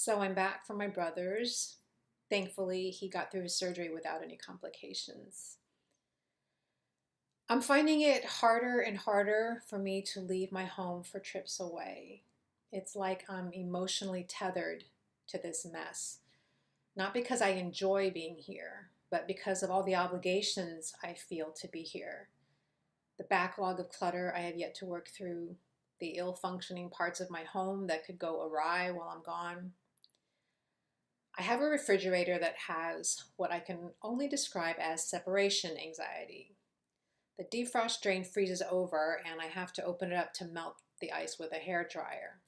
So I'm back from my brother's. Thankfully, he got through his surgery without any complications. I'm finding it harder and harder for me to leave my home for trips away. It's like I'm emotionally tethered to this mess. Not because I enjoy being here, but because of all the obligations I feel to be here. The backlog of clutter I have yet to work through, the ill functioning parts of my home that could go awry while I'm gone. I have a refrigerator that has what I can only describe as separation anxiety. The defrost drain freezes over and I have to open it up to melt the ice with a hair dryer.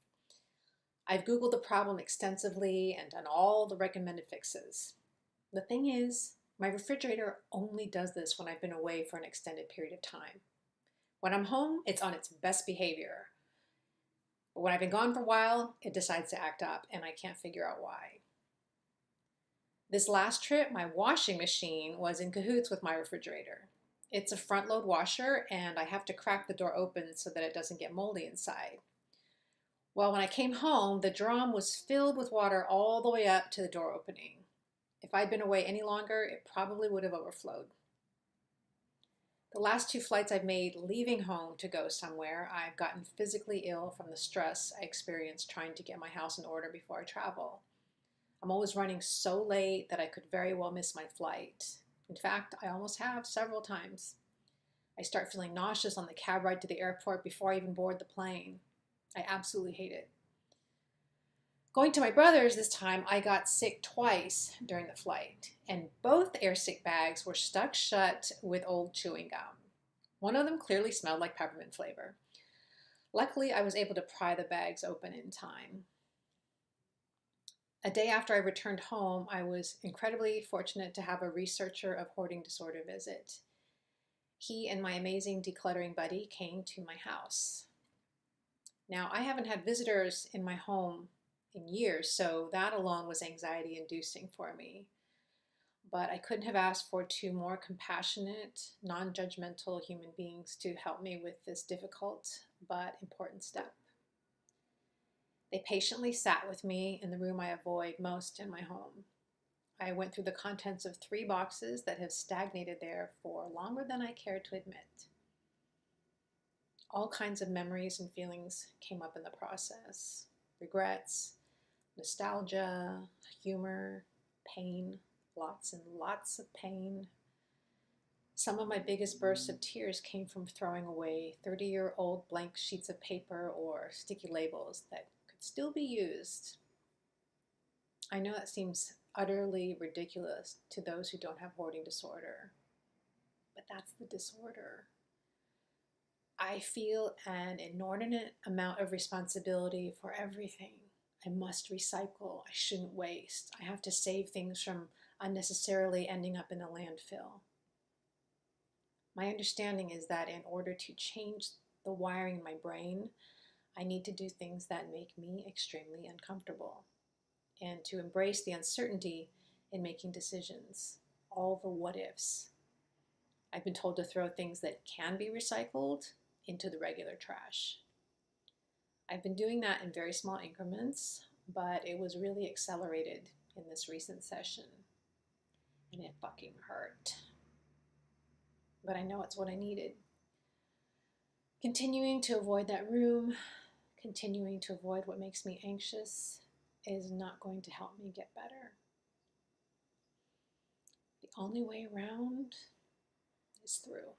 I've Googled the problem extensively and done all the recommended fixes. The thing is, my refrigerator only does this when I've been away for an extended period of time. When I'm home, it's on its best behavior. But when I've been gone for a while, it decides to act up and I can't figure out why. This last trip, my washing machine was in cahoots with my refrigerator. It's a front load washer and I have to crack the door open so that it doesn't get moldy inside. Well, when I came home, the drum was filled with water all the way up to the door opening. If I'd been away any longer, it probably would have overflowed. The last 2 flights I've made leaving home to go somewhere, I've gotten physically ill from the stress I experienced trying to get my house in order before I travel. I'm always running so late that I could very well miss my flight. In fact, I almost have several times. I start feeling nauseous on the cab ride to the airport before I even board the plane. I absolutely hate it. Going to my brother's this time, I got sick twice during the flight, and both air sick bags were stuck shut with old chewing gum. One of them clearly smelled like peppermint flavor. Luckily, I was able to pry the bags open in time. A day after I returned home, I was incredibly fortunate to have a researcher of hoarding disorder visit. He and my amazing decluttering buddy came to my house. Now, I haven't had visitors in my home in years, so that alone was anxiety inducing for me. But I couldn't have asked for 2 more compassionate, non-judgmental human beings to help me with this difficult but important step. They patiently sat with me in the room I avoid most in my home. I went through the contents of 3 boxes that have stagnated there for longer than I care to admit. All kinds of memories and feelings came up in the process. Regrets, nostalgia, humor, pain, lots and lots of pain. Some of my biggest bursts of tears came from throwing away 30-year-old blank sheets of paper or sticky labels that could still be used. I know that seems utterly ridiculous to those who don't have hoarding disorder, but that's the disorder. I feel an inordinate amount of responsibility for everything. I must recycle. I shouldn't waste. I have to save things from unnecessarily ending up in a landfill. My understanding is that in order to change the wiring in my brain, I need to do things that make me extremely uncomfortable and to embrace the uncertainty in making decisions, all the what ifs. I've been told to throw things that can be recycled into the regular trash. I've been doing that in very small increments, but it was really accelerated in this recent session, and it fucking hurt. But I know it's what I needed. Continuing to avoid that room, continuing to avoid what makes me anxious is not going to help me get better. The only way around is through.